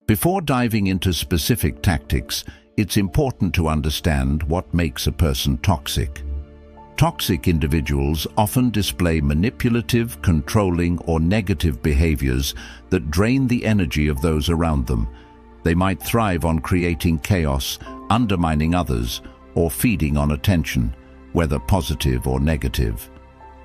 Before diving into specific tactics, it's important to understand what makes a person toxic. Toxic individuals often display manipulative, controlling, or negative behaviors that drain the energy of those around them. They might thrive on creating chaos, undermining others, or feeding on attention, whether positive or negative.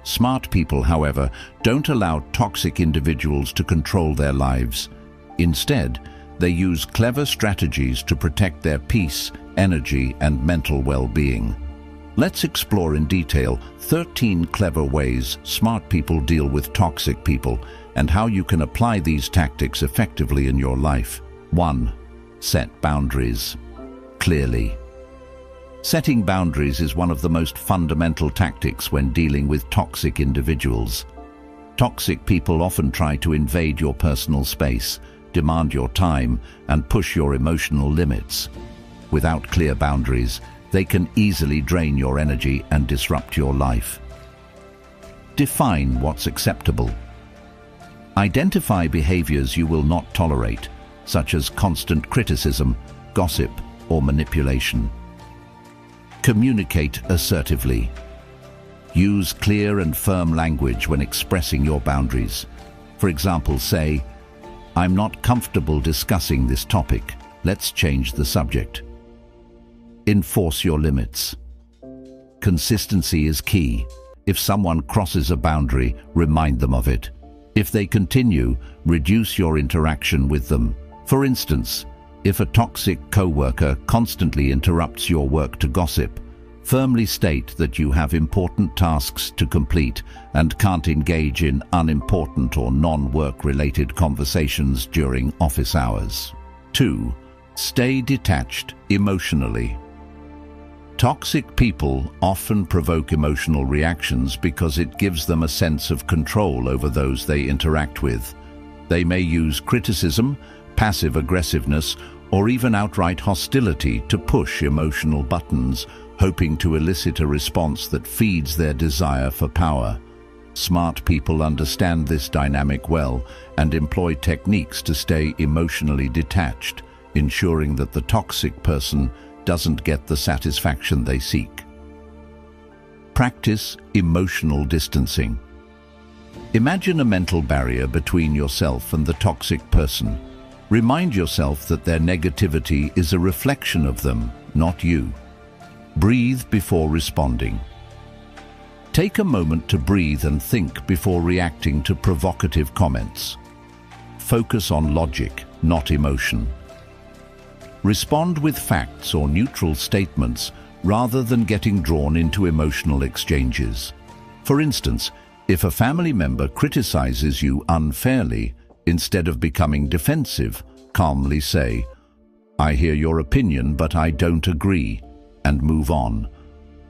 Smart people, however, don't allow toxic individuals to control their lives. Instead, they use clever strategies to protect their peace, energy, and mental well-being. Let's explore in detail 13 clever ways smart people deal with toxic people and how you can apply these tactics effectively in your life. 1. Set boundaries clearly. Setting boundaries is one of the most fundamental tactics when dealing with toxic individuals. Toxic people often try to invade your personal space, demand your time, and push your emotional limits. Without clear boundaries, they can easily drain your energy and disrupt your life. Define what's acceptable. Identify behaviors you will not tolerate, such as constant criticism, gossip, or manipulation. Communicate assertively. Use clear and firm language when expressing your boundaries. For example, say, "I'm not comfortable discussing this topic. Let's change the subject." Enforce your limits. Consistency is key. If someone crosses a boundary, remind them of it. If they continue, reduce your interaction with them. For instance, if a toxic coworker constantly interrupts your work to gossip, firmly state that you have important tasks to complete and can't engage in unimportant or non-work-related conversations during office hours. 2. Stay detached emotionally. Toxic people often provoke emotional reactions because it gives them a sense of control over those they interact with. They may use criticism, passive aggressiveness, or even outright hostility to push emotional buttons, hoping to elicit a response that feeds their desire for power. Smart people understand this dynamic well and employ techniques to stay emotionally detached, ensuring that the toxic person doesn't get the satisfaction they seek. Practice emotional distancing. Imagine a mental barrier between yourself and the toxic person. Remind yourself that their negativity is a reflection of them, not you. Breathe before responding. Take a moment to breathe and think before reacting to provocative comments. Focus on logic, not emotion. Respond with facts or neutral statements rather than getting drawn into emotional exchanges. For instance, if a family member criticizes you unfairly, instead of becoming defensive, calmly say, "I hear your opinion, but I don't agree," and move on.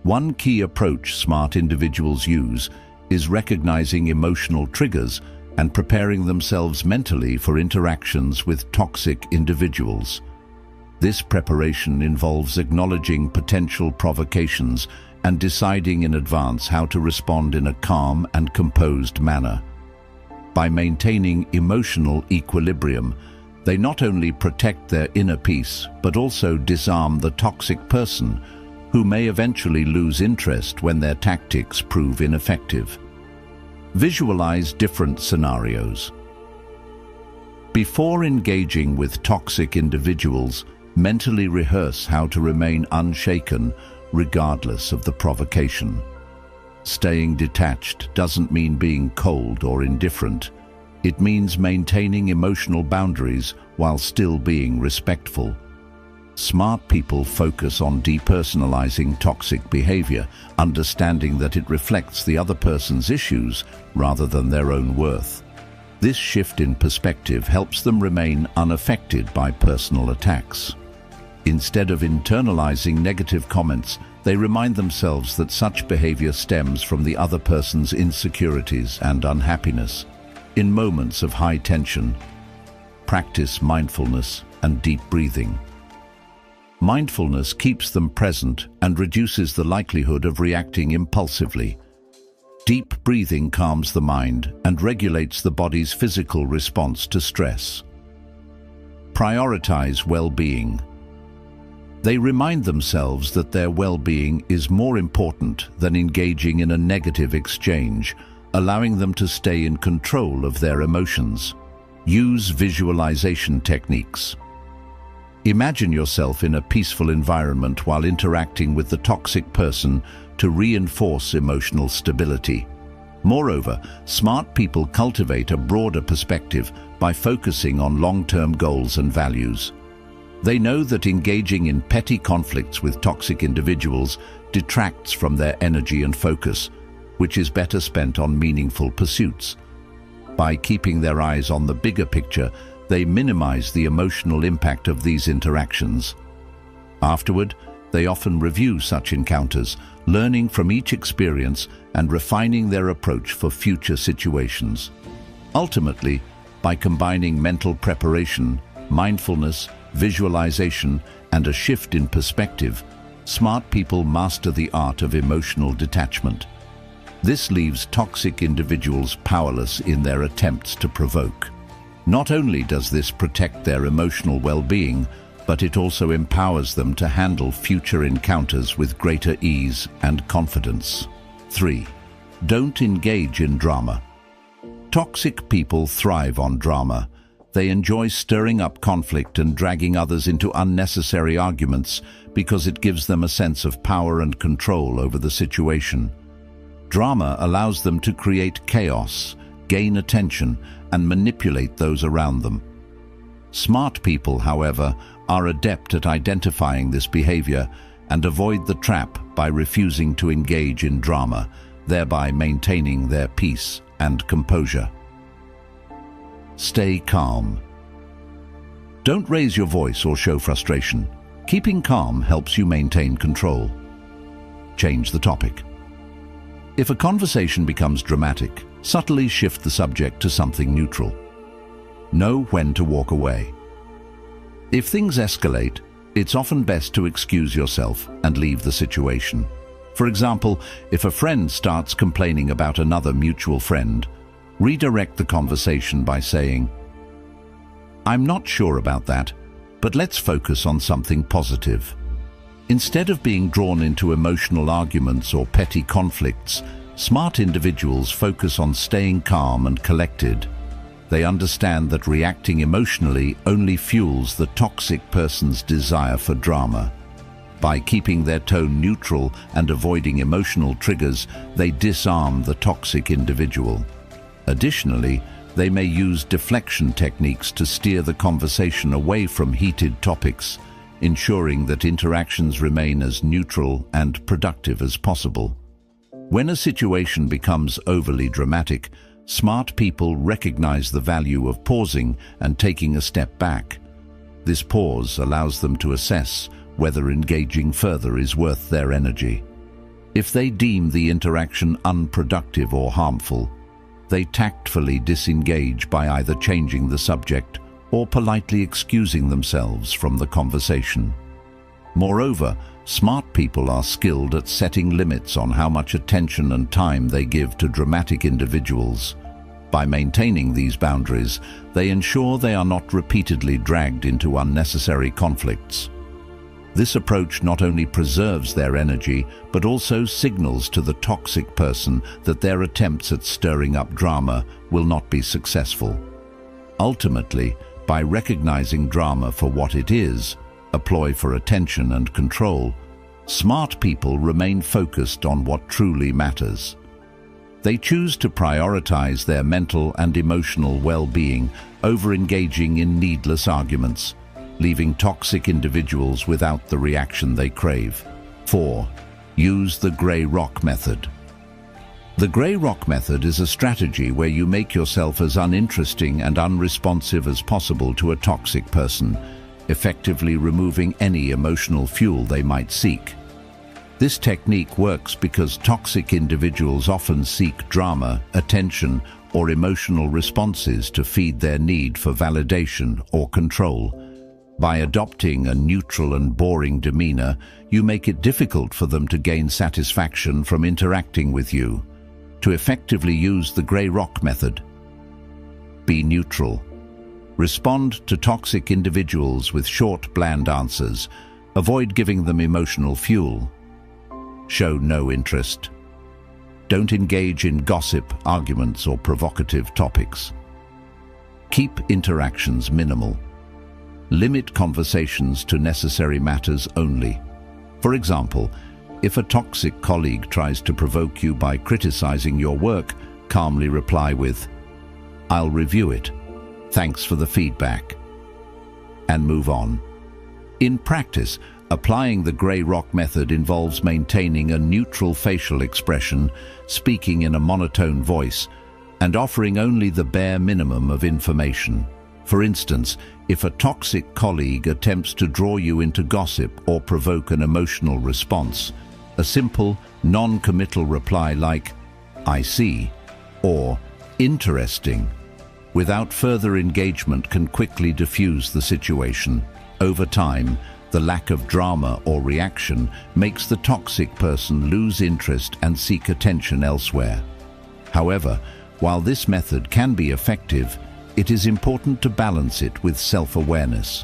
One key approach smart individuals use is recognizing emotional triggers and preparing themselves mentally for interactions with toxic individuals. This preparation involves acknowledging potential provocations and deciding in advance how to respond in a calm and composed manner. By maintaining emotional equilibrium, they not only protect their inner peace, but also disarm the toxic person, who may eventually lose interest when their tactics prove ineffective. Visualize different scenarios. Before engaging with toxic individuals, mentally rehearse how to remain unshaken regardless of the provocation. Staying detached doesn't mean being cold or indifferent. It means maintaining emotional boundaries while still being respectful. Smart people focus on depersonalizing toxic behavior, understanding that it reflects the other person's issues rather than their own worth. This shift in perspective helps them remain unaffected by personal attacks. Instead of internalizing negative comments, they remind themselves that such behavior stems from the other person's insecurities and unhappiness. In moments of high tension, practice mindfulness and deep breathing. Mindfulness keeps them present and reduces the likelihood of reacting impulsively. Deep breathing calms the mind and regulates the body's physical response to stress. Prioritize well-being. They remind themselves that their well-being is more important than engaging in a negative exchange, allowing them to stay in control of their emotions. Use visualization techniques. Imagine yourself in a peaceful environment while interacting with the toxic person to reinforce emotional stability. Moreover, smart people cultivate a broader perspective by focusing on long-term goals and values. They know that engaging in petty conflicts with toxic individuals detracts from their energy and focus, which is better spent on meaningful pursuits. By keeping their eyes on the bigger picture, they minimize the emotional impact of these interactions. Afterward, they often review such encounters, learning from each experience and refining their approach for future situations. Ultimately, by combining mental preparation, mindfulness, visualization, and a shift in perspective, smart people master the art of emotional detachment. This leaves toxic individuals powerless in their attempts to provoke. Not only does this protect their emotional well-being, but it also empowers them to handle future encounters with greater ease and confidence. 3. Don't engage in drama. Toxic people thrive on drama. They enjoy stirring up conflict and dragging others into unnecessary arguments because it gives them a sense of power and control over the situation. Drama allows them to create chaos, gain attention, and manipulate those around them. Smart people, however, are adept at identifying this behavior and avoid the trap by refusing to engage in drama, thereby maintaining their peace and composure. Stay calm. Don't raise your voice or show frustration. Keeping calm helps you maintain control. Change the topic. If a conversation becomes dramatic, subtly shift the subject to something neutral. Know when to walk away. If things escalate, it's often best to excuse yourself and leave the situation. For example, if a friend starts complaining about another mutual friend, redirect the conversation by saying, "I'm not sure about that, but let's focus on something positive." Instead of being drawn into emotional arguments or petty conflicts, smart individuals focus on staying calm and collected. They understand that reacting emotionally only fuels the toxic person's desire for drama. By keeping their tone neutral and avoiding emotional triggers, they disarm the toxic individual. Additionally, they may use deflection techniques to steer the conversation away from heated topics, ensuring that interactions remain as neutral and productive as possible. When a situation becomes overly dramatic, smart people recognize the value of pausing and taking a step back. This pause allows them to assess whether engaging further is worth their energy. If they deem the interaction unproductive or harmful, they tactfully disengage by either changing the subject or politely excusing themselves from the conversation. Moreover, smart people are skilled at setting limits on how much attention and time they give to dramatic individuals. By maintaining these boundaries, they ensure they are not repeatedly dragged into unnecessary conflicts. This approach not only preserves their energy, but also signals to the toxic person that their attempts at stirring up drama will not be successful. Ultimately, by recognizing drama for what it is, a ploy for attention and control, smart people remain focused on what truly matters. They choose to prioritize their mental and emotional well-being over engaging in needless arguments, leaving toxic individuals without the reaction they crave. 4. Use the grey rock method. The grey rock method is a strategy where you make yourself as uninteresting and unresponsive as possible to a toxic person, effectively removing any emotional fuel they might seek. This technique works because toxic individuals often seek drama, attention, or emotional responses to feed their need for validation or control. By adopting a neutral and boring demeanor, you make it difficult for them to gain satisfaction from interacting with you. To effectively use the grey rock method, be neutral. Respond to toxic individuals with short, bland answers. Avoid giving them emotional fuel. Show no interest. Don't engage in gossip, arguments, or provocative topics. Keep interactions minimal. Limit conversations to necessary matters only. For example, if a toxic colleague tries to provoke you by criticizing your work, calmly reply with, "I'll review it. Thanks for the feedback," and move on. In practice, applying the grey rock method involves maintaining a neutral facial expression, speaking in a monotone voice, and offering only the bare minimum of information. For instance, if a toxic colleague attempts to draw you into gossip or provoke an emotional response, a simple, non-committal reply like, "I see," or "interesting," without further engagement can quickly diffuse the situation. Over time, the lack of drama or reaction makes the toxic person lose interest and seek attention elsewhere. However, while this method can be effective, it is important to balance it with self-awareness.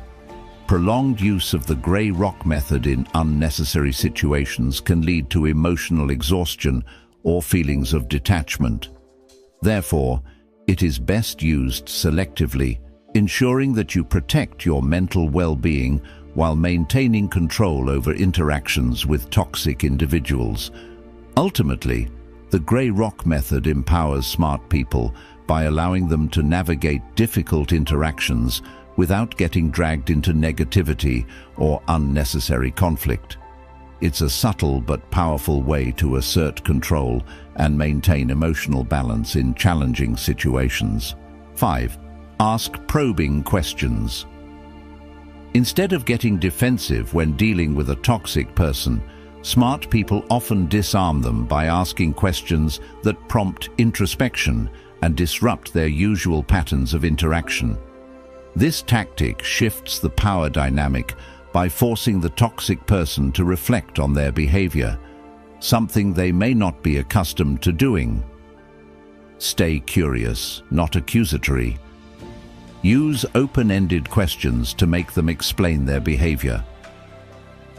Prolonged use of the grey rock method in unnecessary situations can lead to emotional exhaustion or feelings of detachment. Therefore, it is best used selectively, ensuring that you protect your mental well-being while maintaining control over interactions with toxic individuals. Ultimately, the grey rock method empowers smart people by allowing them to navigate difficult interactions without getting dragged into negativity or unnecessary conflict. It's a subtle but powerful way to assert control and maintain emotional balance in challenging situations. 5. Ask probing questions. Instead of getting defensive when dealing with a toxic person, smart people often disarm them by asking questions that prompt introspection and disrupt their usual patterns of interaction. This tactic shifts the power dynamic by forcing the toxic person to reflect on their behavior, something they may not be accustomed to doing. Stay curious, not accusatory. Use open-ended questions to make them explain their behavior.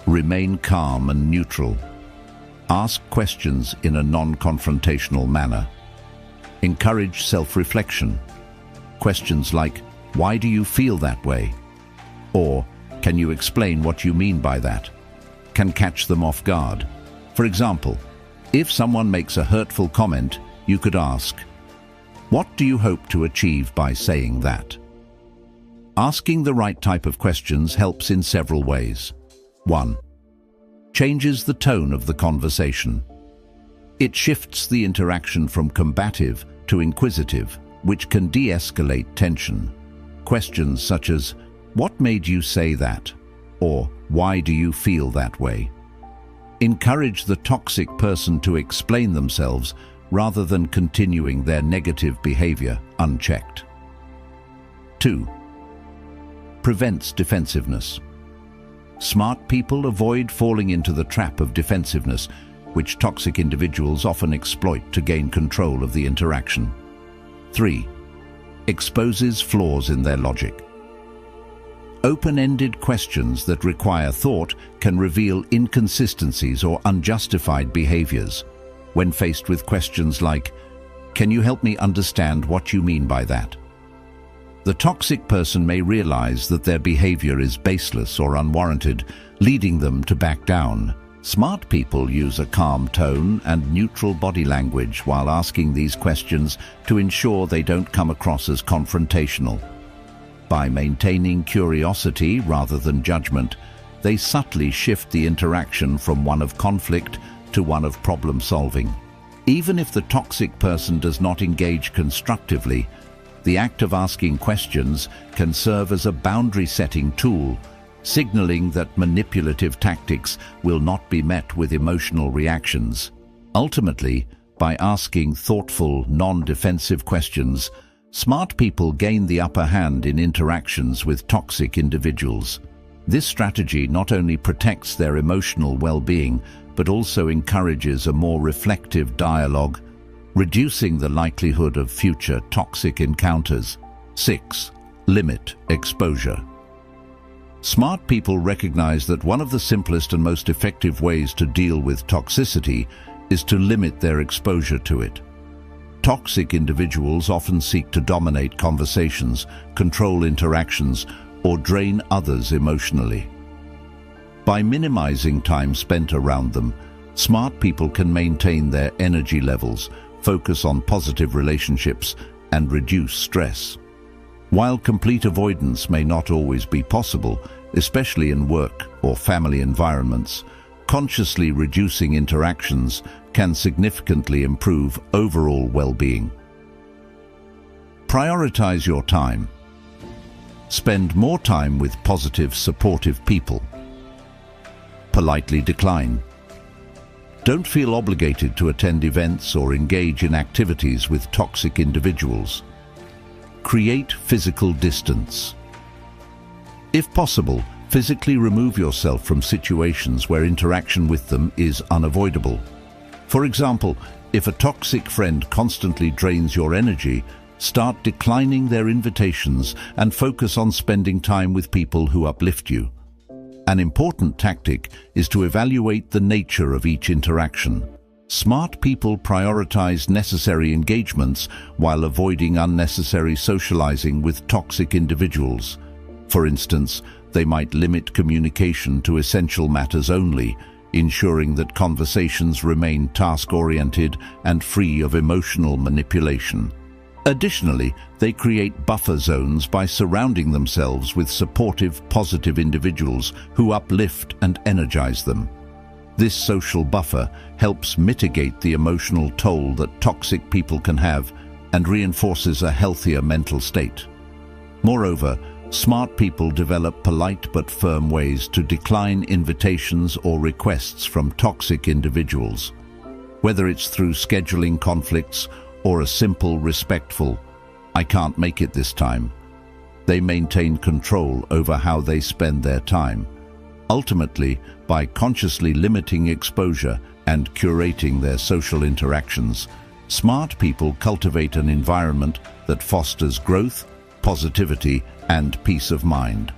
Remain calm and neutral. Ask questions in a non-confrontational manner. Encourage self-reflection. Questions like, "Why do you feel that way?" or "Can you explain what you mean by that?" can catch them off guard. For example, if someone makes a hurtful comment, you could ask, "What do you hope to achieve by saying that?" Asking the right type of questions helps in several ways. 1. Changes the tone of the conversation. It shifts the interaction from combative to inquisitive, which can de-escalate tension. Questions such as, "What made you say that?" or "Why do you feel that way?" encourage the toxic person to explain themselves rather than continuing their negative behavior unchecked. 2. Prevents defensiveness. Smart people avoid falling into the trap of defensiveness, which toxic individuals often exploit to gain control of the interaction. 3. Exposes flaws in their logic. Open-ended questions that require thought can reveal inconsistencies or unjustified behaviors. When faced with questions like, "Can you help me understand what you mean by that?" the toxic person may realize that their behavior is baseless or unwarranted, leading them to back down. Smart people use a calm tone and neutral body language while asking these questions to ensure they don't come across as confrontational. By maintaining curiosity rather than judgment, they subtly shift the interaction from one of conflict to one of problem solving. Even if the toxic person does not engage constructively, the act of asking questions can serve as a boundary-setting tool, signaling that manipulative tactics will not be met with emotional reactions. Ultimately, by asking thoughtful, non-defensive questions, smart people gain the upper hand in interactions with toxic individuals. This strategy not only protects their emotional well-being, but also encourages a more reflective dialogue, reducing the likelihood of future toxic encounters. 6. Limit exposure. Smart people recognize that one of the simplest and most effective ways to deal with toxicity is to limit their exposure to it. Toxic individuals often seek to dominate conversations, control interactions, or drain others emotionally. By minimizing time spent around them, smart people can maintain their energy levels, focus on positive relationships, and reduce stress. While complete avoidance may not always be possible, especially in work or family environments, consciously reducing interactions can significantly improve overall well-being. Prioritize your time. Spend more time with positive, supportive people. Politely decline. Don't feel obligated to attend events or engage in activities with toxic individuals. Create physical distance. If possible, physically remove yourself from situations where interaction with them is unavoidable. For example, if a toxic friend constantly drains your energy, start declining their invitations and focus on spending time with people who uplift you. An important tactic is to evaluate the nature of each interaction. Smart people prioritize necessary engagements while avoiding unnecessary socializing with toxic individuals. For instance, they might limit communication to essential matters only, ensuring that conversations remain task-oriented and free of emotional manipulation. Additionally, they create buffer zones by surrounding themselves with supportive, positive individuals who uplift and energize them. This social buffer helps mitigate the emotional toll that toxic people can have and reinforces a healthier mental state. Moreover, smart people develop polite but firm ways to decline invitations or requests from toxic individuals. Whether it's through scheduling conflicts or a simple, respectful, "I can't make it this time," they maintain control over how they spend their time. Ultimately, by consciously limiting exposure and curating their social interactions, smart people cultivate an environment that fosters growth, positivity, and peace of mind.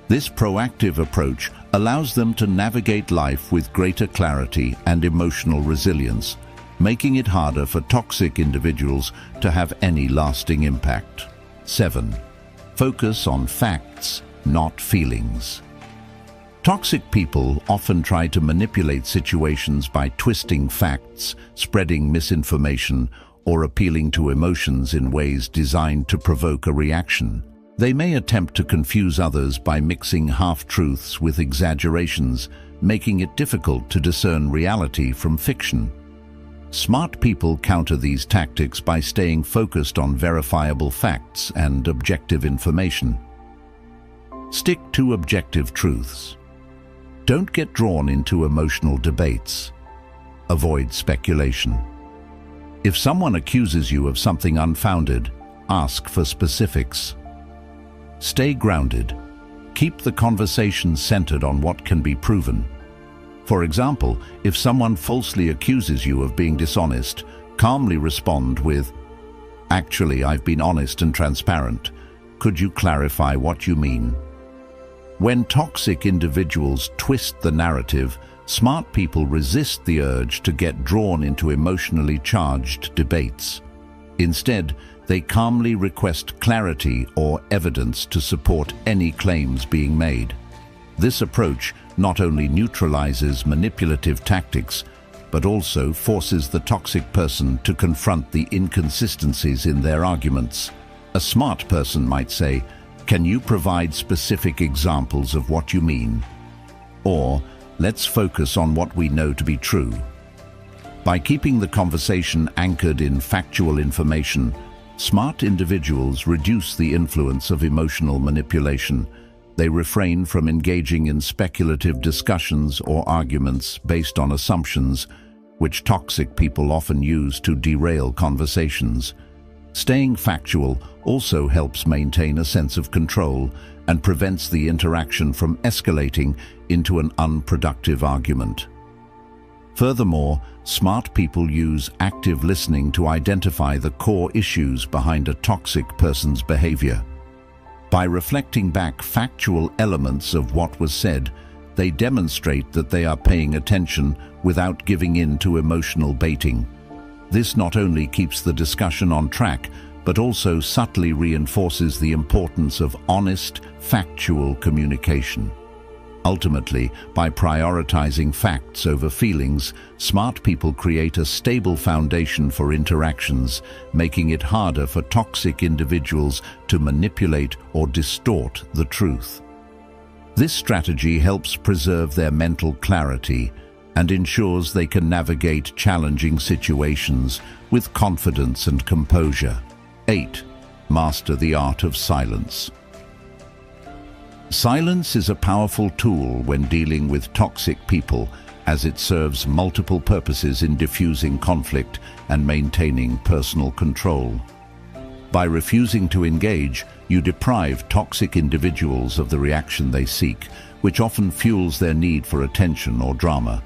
This proactive approach allows them to navigate life with greater clarity and emotional resilience, making it harder for toxic individuals to have any lasting impact. 7. Focus on facts, not feelings. Toxic people often try to manipulate situations by twisting facts, spreading misinformation, or appealing to emotions in ways designed to provoke a reaction. They may attempt to confuse others by mixing half-truths with exaggerations, making it difficult to discern reality from fiction. Smart people counter these tactics by staying focused on verifiable facts and objective information. Stick to objective truths. Don't get drawn into emotional debates. Avoid speculation. If someone accuses you of something unfounded, ask for specifics. Stay grounded. Keep the conversation centered on what can be proven. For example, if someone falsely accuses you of being dishonest, calmly respond with, "Actually, I've been honest and transparent. Could you clarify what you mean?" When toxic individuals twist the narrative, smart people resist the urge to get drawn into emotionally charged debates. Instead, they calmly request clarity or evidence to support any claims being made. This approach not only neutralizes manipulative tactics, but also forces the toxic person to confront the inconsistencies in their arguments. A smart person might say, "Can you provide specific examples of what you mean?" Or, "Let's focus on what we know to be true." By keeping the conversation anchored in factual information, smart individuals reduce the influence of emotional manipulation. They refrain from engaging in speculative discussions or arguments based on assumptions, which toxic people often use to derail conversations. Staying factual also helps maintain a sense of control and prevents the interaction from escalating into an unproductive argument. Furthermore, smart people use active listening to identify the core issues behind a toxic person's behavior. By reflecting back factual elements of what was said, they demonstrate that they are paying attention without giving in to emotional baiting. This not only keeps the discussion on track, but also subtly reinforces the importance of honest, factual communication. Ultimately, by prioritizing facts over feelings, smart people create a stable foundation for interactions, making it harder for toxic individuals to manipulate or distort the truth. This strategy helps preserve their mental clarity and ensures they can navigate challenging situations with confidence and composure. 8. Master the art of silence. Silence is a powerful tool when dealing with toxic people, as it serves multiple purposes in diffusing conflict and maintaining personal control. By refusing to engage, you deprive toxic individuals of the reaction they seek, which often fuels their need for attention or drama.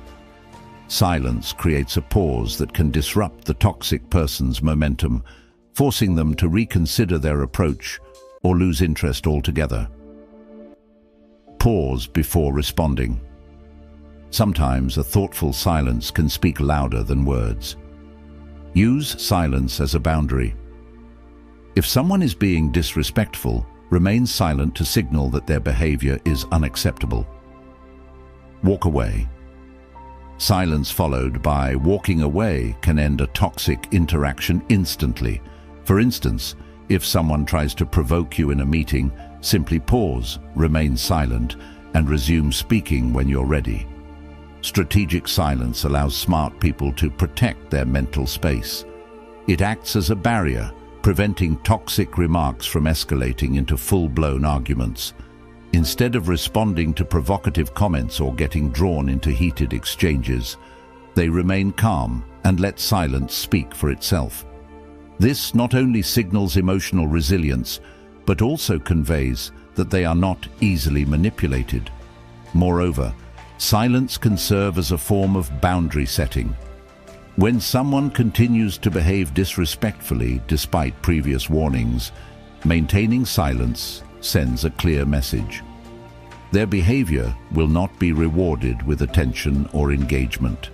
Silence creates a pause that can disrupt the toxic person's momentum, forcing them to reconsider their approach or lose interest altogether. Pause before responding. Sometimes a thoughtful silence can speak louder than words. Use silence as a boundary. If someone is being disrespectful, remain silent to signal that their behavior is unacceptable. Walk away. Silence followed by walking away can end a toxic interaction instantly. For instance, if someone tries to provoke you in a meeting, simply pause, remain silent, and resume speaking when you're ready. Strategic silence allows smart people to protect their mental space. It acts as a barrier, preventing toxic remarks from escalating into full-blown arguments. Instead of responding to provocative comments or getting drawn into heated exchanges, they remain calm and let silence speak for itself. This not only signals emotional resilience, but also conveys that they are not easily manipulated. Moreover, silence can serve as a form of boundary setting. When someone continues to behave disrespectfully despite previous warnings, maintaining silence sends a clear message. Their behavior will not be rewarded with attention or engagement.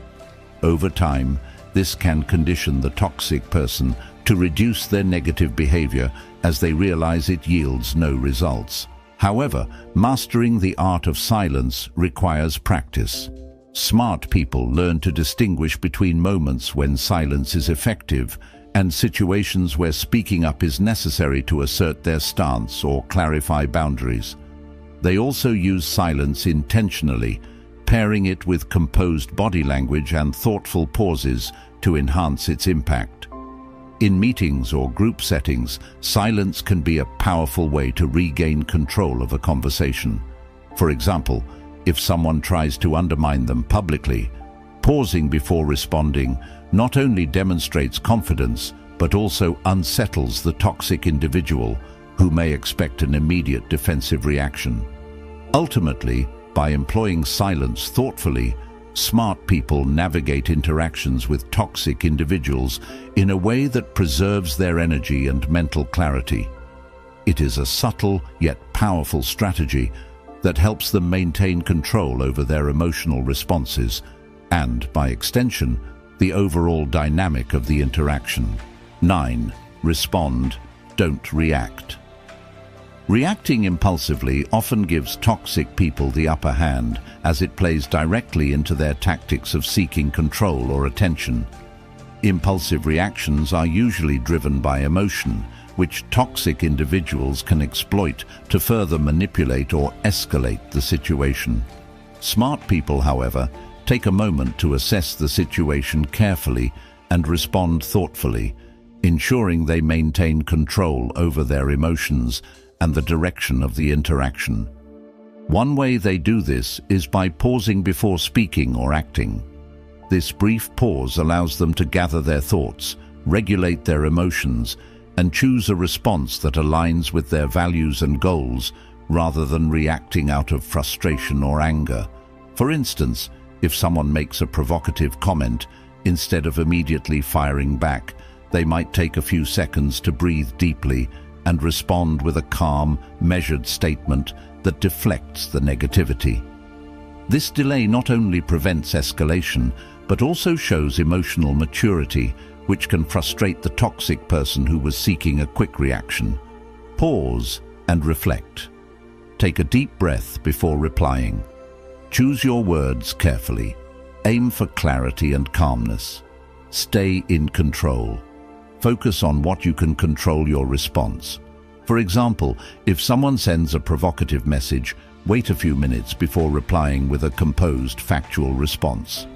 Over time, this can condition the toxic person to reduce their negative behavior as they realize it yields no results. However, mastering the art of silence requires practice. Smart people learn to distinguish between moments when silence is effective and situations where speaking up is necessary to assert their stance or clarify boundaries. They also use silence intentionally, pairing it with composed body language and thoughtful pauses to enhance its impact. In meetings or group settings, silence can be a powerful way to regain control of a conversation. For example, if someone tries to undermine them publicly, pausing before responding not only demonstrates confidence, but also unsettles the toxic individual who may expect an immediate defensive reaction. Ultimately, by employing silence thoughtfully, smart people navigate interactions with toxic individuals in a way that preserves their energy and mental clarity. It is a subtle yet powerful strategy that helps them maintain control over their emotional responses and, by extension, the overall dynamic of the interaction. 9. Respond, don't react. Reacting impulsively often gives toxic people the upper hand, as it plays directly into their tactics of seeking control or attention. Impulsive reactions are usually driven by emotion, which toxic individuals can exploit to further manipulate or escalate the situation. Smart people, however, take a moment to assess the situation carefully and respond thoughtfully, ensuring they maintain control over their emotions and the direction of the interaction. One way they do this is by pausing before speaking or acting. This brief pause allows them to gather their thoughts, regulate their emotions, and choose a response that aligns with their values and goals rather than reacting out of frustration or anger. For instance, if someone makes a provocative comment, instead of immediately firing back, they might take a few seconds to breathe deeply and respond with a calm, measured statement that deflects the negativity. This delay not only prevents escalation, but also shows emotional maturity, which can frustrate the toxic person who was seeking a quick reaction. Pause and reflect. Take a deep breath before replying. Choose your words carefully. Aim for clarity and calmness. Stay in control. Focus on what you can control your response. For example, if someone sends a provocative message, wait a few minutes before replying with a composed, factual response.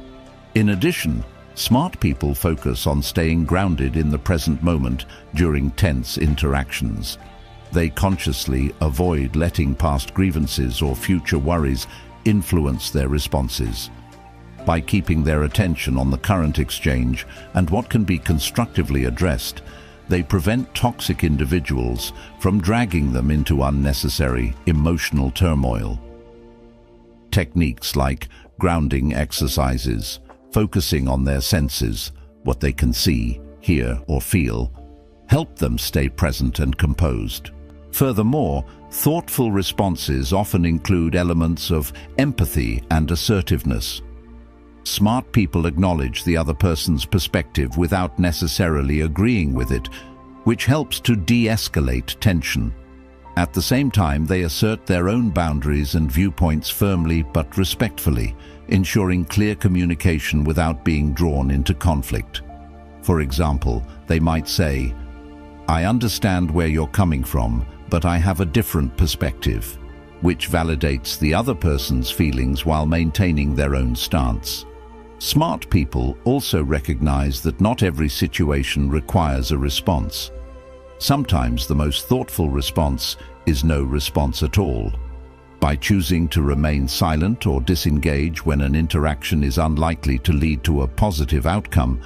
In addition, smart people focus on staying grounded in the present moment during tense interactions. They consciously avoid letting past grievances or future worries influence their responses. By keeping their attention on the current exchange and what can be constructively addressed, they prevent toxic individuals from dragging them into unnecessary emotional turmoil. Techniques like grounding exercises, focusing on their senses, what they can see, hear, or feel, help them stay present and composed. Furthermore, thoughtful responses often include elements of empathy and assertiveness. Smart people acknowledge the other person's perspective without necessarily agreeing with it, which helps to de-escalate tension. At the same time, they assert their own boundaries and viewpoints firmly but respectfully, ensuring clear communication without being drawn into conflict. For example, they might say, "I understand where you're coming from, but I have a different perspective," which validates the other person's feelings while maintaining their own stance. Smart people also recognize that not every situation requires a response. Sometimes the most thoughtful response is no response at all. By choosing to remain silent or disengage when an interaction is unlikely to lead to a positive outcome,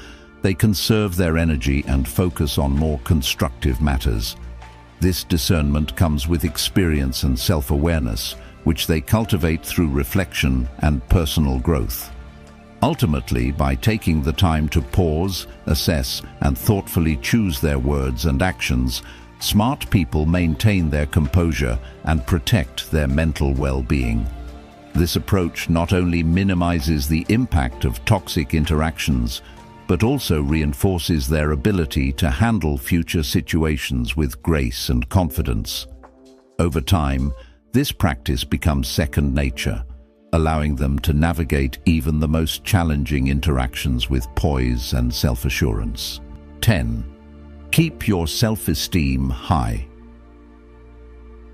they conserve their energy and focus on more constructive matters. This discernment comes with experience and self-awareness, which they cultivate through reflection and personal growth. Ultimately, by taking the time to pause, assess, and thoughtfully choose their words and actions, smart people maintain their composure and protect their mental well-being. This approach not only minimizes the impact of toxic interactions, but also reinforces their ability to handle future situations with grace and confidence. Over time, this practice becomes second nature, allowing them to navigate even the most challenging interactions with poise and self-assurance. 10. Keep your self-esteem high.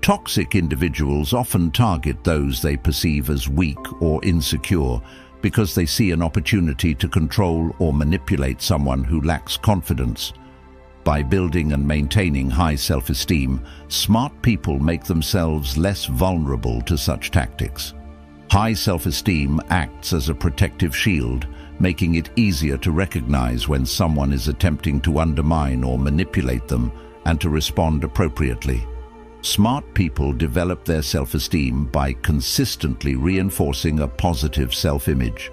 Toxic individuals often target those they perceive as weak or insecure because they see an opportunity to control or manipulate someone who lacks confidence. By building and maintaining high self-esteem, smart people make themselves less vulnerable to such tactics. High self-esteem acts as a protective shield, making it easier to recognize when someone is attempting to undermine or manipulate them and to respond appropriately. Smart people develop their self-esteem by consistently reinforcing a positive self-image.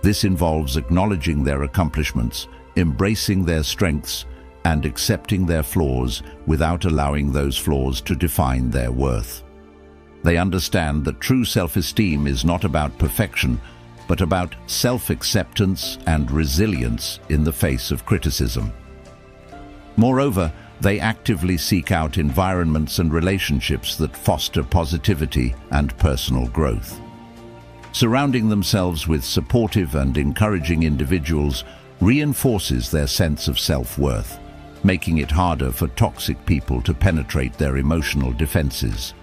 This involves acknowledging their accomplishments, embracing their strengths, and accepting their flaws without allowing those flaws to define their worth. They understand that true self-esteem is not about perfection, but about self-acceptance and resilience in the face of criticism. Moreover, they actively seek out environments and relationships that foster positivity and personal growth. Surrounding themselves with supportive and encouraging individuals reinforces their sense of self-worth, making it harder for toxic people to penetrate their emotional defenses.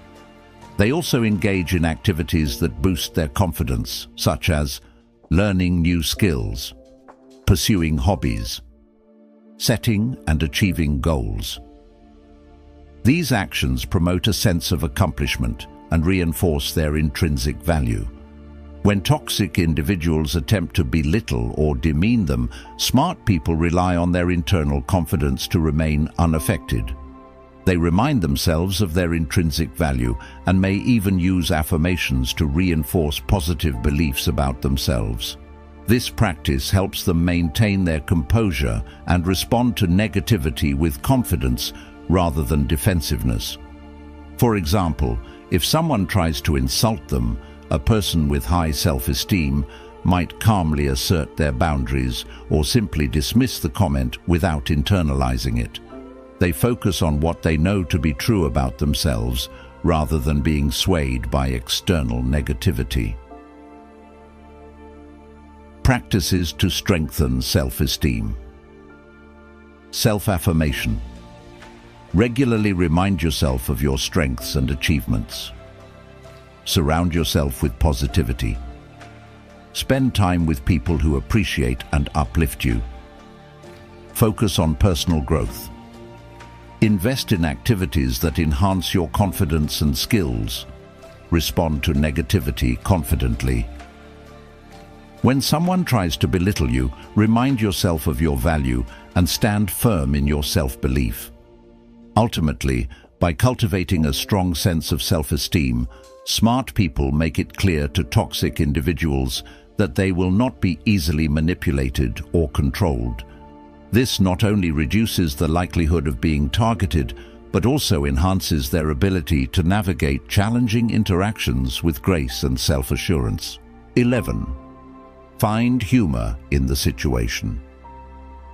They also engage in activities that boost their confidence, such as learning new skills, pursuing hobbies, setting and achieving goals. These actions promote a sense of accomplishment and reinforce their intrinsic value. When toxic individuals attempt to belittle or demean them, smart people rely on their internal confidence to remain unaffected. They remind themselves of their intrinsic value and may even use affirmations to reinforce positive beliefs about themselves. This practice helps them maintain their composure and respond to negativity with confidence rather than defensiveness. For example, if someone tries to insult them, a person with high self-esteem might calmly assert their boundaries or simply dismiss the comment without internalizing it. They focus on what they know to be true about themselves rather than being swayed by external negativity. Practices to strengthen self-esteem. Self-affirmation. Regularly remind yourself of your strengths and achievements. Surround yourself with positivity. Spend time with people who appreciate and uplift you. Focus on personal growth. Invest in activities that enhance your confidence and skills. Respond to negativity confidently. When someone tries to belittle you, remind yourself of your value and stand firm in your self-belief. Ultimately, by cultivating a strong sense of self-esteem, smart people make it clear to toxic individuals that they will not be easily manipulated or controlled. This not only reduces the likelihood of being targeted, but also enhances their ability to navigate challenging interactions with grace and self-assurance. 11. Find humor in the situation.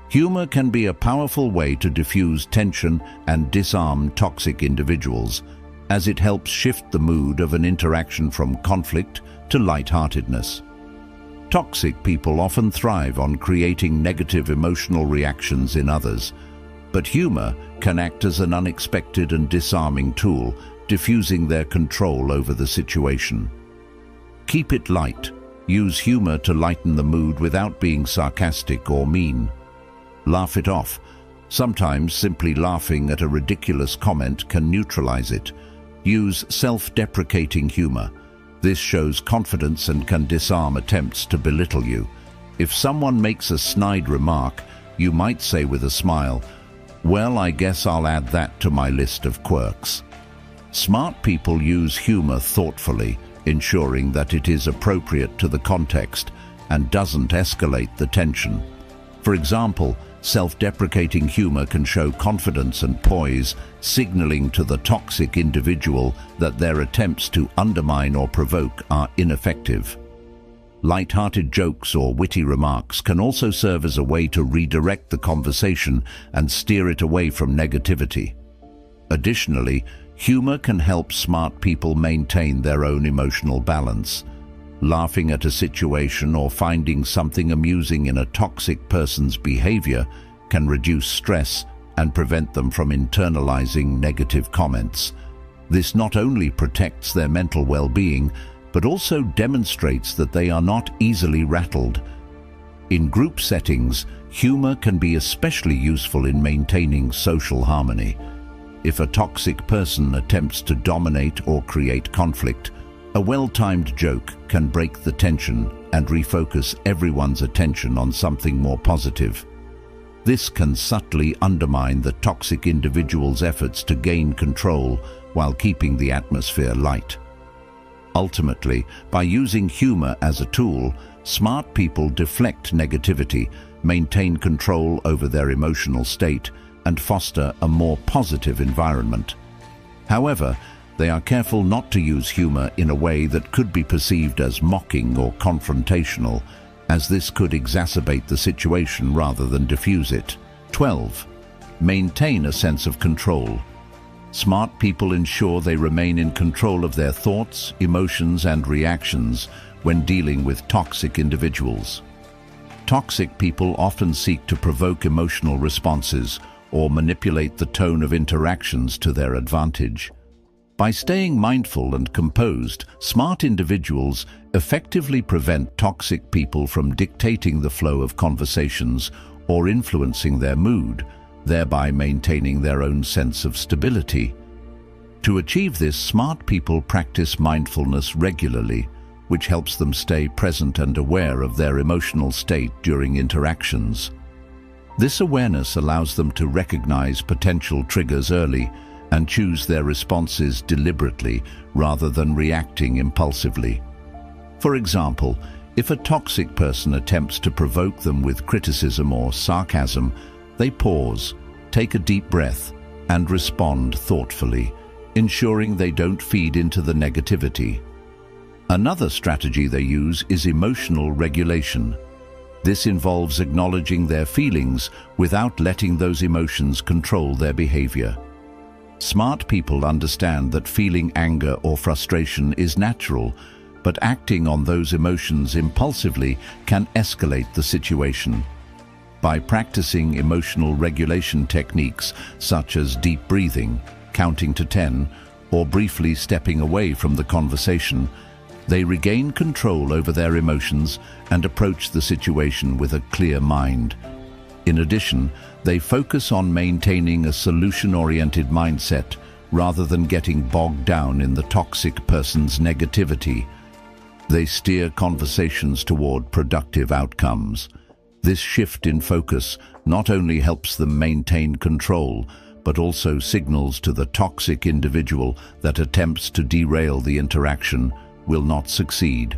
Humor can be a powerful way to diffuse tension and disarm toxic individuals, as it helps shift the mood of an interaction from conflict to lightheartedness. Toxic people often thrive on creating negative emotional reactions in others, but humor can act as an unexpected and disarming tool, diffusing their control over the situation. Keep it light. Use humor to lighten the mood without being sarcastic or mean. Laugh it off. Sometimes simply laughing at a ridiculous comment can neutralize it. Use self-deprecating humor. This shows confidence and can disarm attempts to belittle you. If someone makes a snide remark, you might say with a smile, "Well, I guess I'll add that to my list of quirks." Smart people use humor thoughtfully, ensuring that it is appropriate to the context and doesn't escalate the tension. For example, self-deprecating humor can show confidence and poise, signaling to the toxic individual that their attempts to undermine or provoke are ineffective. Light-hearted jokes or witty remarks can also serve as a way to redirect the conversation and steer it away from negativity. Additionally, humor can help smart people maintain their own emotional balance. Laughing at a situation or finding something amusing in a toxic person's behavior can reduce stress and prevent them from internalizing negative comments. This not only protects their mental well-being, but also demonstrates that they are not easily rattled. In group settings, humor can be especially useful in maintaining social harmony. If a toxic person attempts to dominate or create conflict, a well-timed joke can break the tension and refocus everyone's attention on something more positive. This can subtly undermine the toxic individual's efforts to gain control while keeping the atmosphere light. Ultimately, by using humor as a tool, smart people deflect negativity, maintain control over their emotional state, and foster a more positive environment. However, they are careful not to use humor in a way that could be perceived as mocking or confrontational, as this could exacerbate the situation rather than diffuse it. 12. Maintain a sense of control. Smart people ensure they remain in control of their thoughts, emotions, and reactions when dealing with toxic individuals. Toxic people often seek to provoke emotional responses or manipulate the tone of interactions to their advantage. By staying mindful and composed, smart individuals effectively prevent toxic people from dictating the flow of conversations or influencing their mood, thereby maintaining their own sense of stability. To achieve this, smart people practice mindfulness regularly, which helps them stay present and aware of their emotional state during interactions. This awareness allows them to recognize potential triggers early and choose their responses deliberately rather than reacting impulsively. For example, if a toxic person attempts to provoke them with criticism or sarcasm, they pause, take a deep breath, and respond thoughtfully, ensuring they don't feed into the negativity. Another strategy they use is emotional regulation. This involves acknowledging their feelings without letting those emotions control their behavior. Smart people understand that feeling anger or frustration is natural, but acting on those emotions impulsively can escalate the situation. By practicing emotional regulation techniques such as deep breathing, counting to 10, or briefly stepping away from the conversation, they regain control over their emotions and approach the situation with a clear mind. In addition, they focus on maintaining a solution-oriented mindset rather than getting bogged down in the toxic person's negativity. They steer conversations toward productive outcomes. This shift in focus not only helps them maintain control, but also signals to the toxic individual that attempts to derail the interaction will not succeed.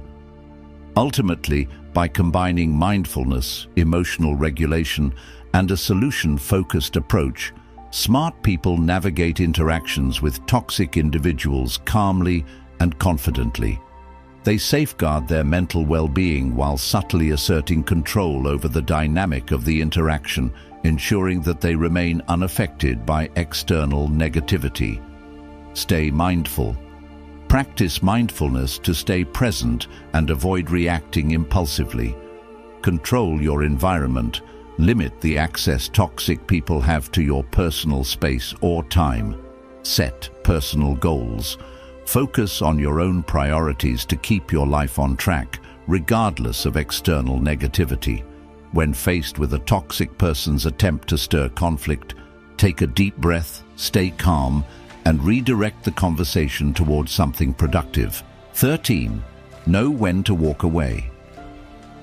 Ultimately, by combining mindfulness, emotional regulation, and a solution-focused approach, smart people navigate interactions with toxic individuals calmly and confidently. They safeguard their mental well-being while subtly asserting control over the dynamic of the interaction, ensuring that they remain unaffected by external negativity. Stay mindful. Practice mindfulness to stay present and avoid reacting impulsively. Control your environment. Limit the access toxic people have to your personal space or time. Set personal goals. Focus on your own priorities to keep your life on track, regardless of external negativity. When faced with a toxic person's attempt to stir conflict, take a deep breath, stay calm, and redirect the conversation towards something productive. 13. Know when to walk away.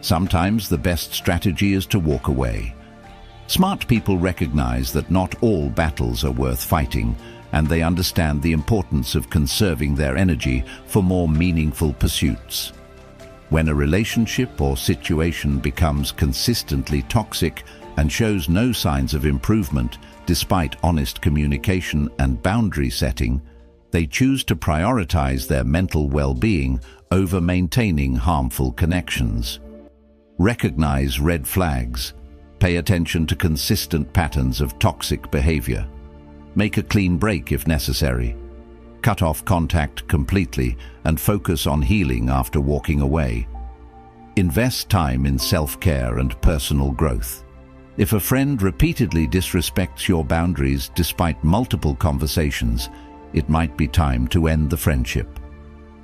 Sometimes the best strategy is to walk away. Smart people recognize that not all battles are worth fighting, and they understand the importance of conserving their energy for more meaningful pursuits. When a relationship or situation becomes consistently toxic and shows no signs of improvement despite honest communication and boundary setting, they choose to prioritize their mental well-being over maintaining harmful connections. Recognize red flags. Pay attention to consistent patterns of toxic behavior. Make a clean break if necessary. Cut off contact completely and focus on healing after walking away. Invest time in self-care and personal growth. If a friend repeatedly disrespects your boundaries despite multiple conversations, it might be time to end the friendship.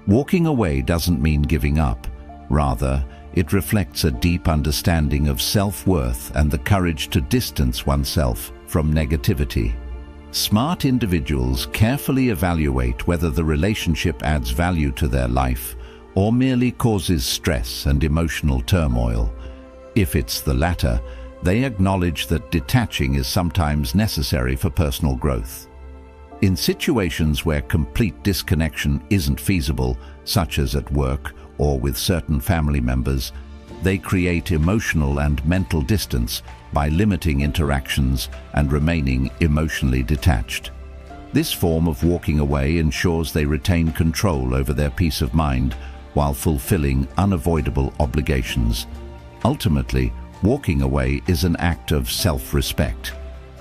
Walking away doesn't mean giving up. Rather, it reflects a deep understanding of self-worth and the courage to distance oneself from negativity. Smart individuals carefully evaluate whether the relationship adds value to their life or merely causes stress and emotional turmoil. If it's the latter, they acknowledge that detaching is sometimes necessary for personal growth. In situations where complete disconnection isn't feasible, such as at work or with certain family members, they create emotional and mental distance by limiting interactions and remaining emotionally detached. This form of walking away ensures they retain control over their peace of mind while fulfilling unavoidable obligations. Ultimately, walking away is an act of self-respect.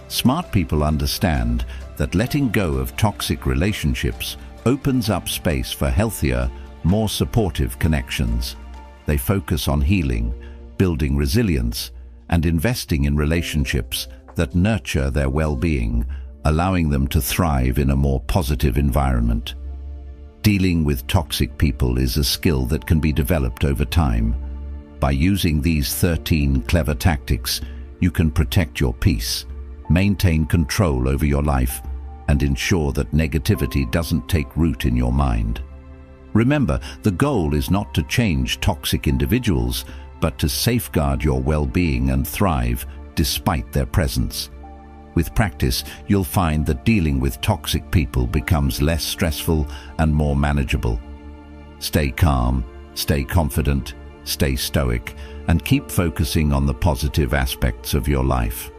Smart people understand that letting go of toxic relationships opens up space for healthier, more supportive connections. They focus on healing, building resilience, and investing in relationships that nurture their well-being, allowing them to thrive in a more positive environment. Dealing with toxic people is a skill that can be developed over time. By using these 13 clever tactics, you can protect your peace, maintain control over your life, and ensure that negativity doesn't take root in your mind. Remember, the goal is not to change toxic individuals, but to safeguard your well-being and thrive despite their presence. With practice, you'll find that dealing with toxic people becomes less stressful and more manageable. Stay calm, stay confident, stay stoic, and keep focusing on the positive aspects of your life.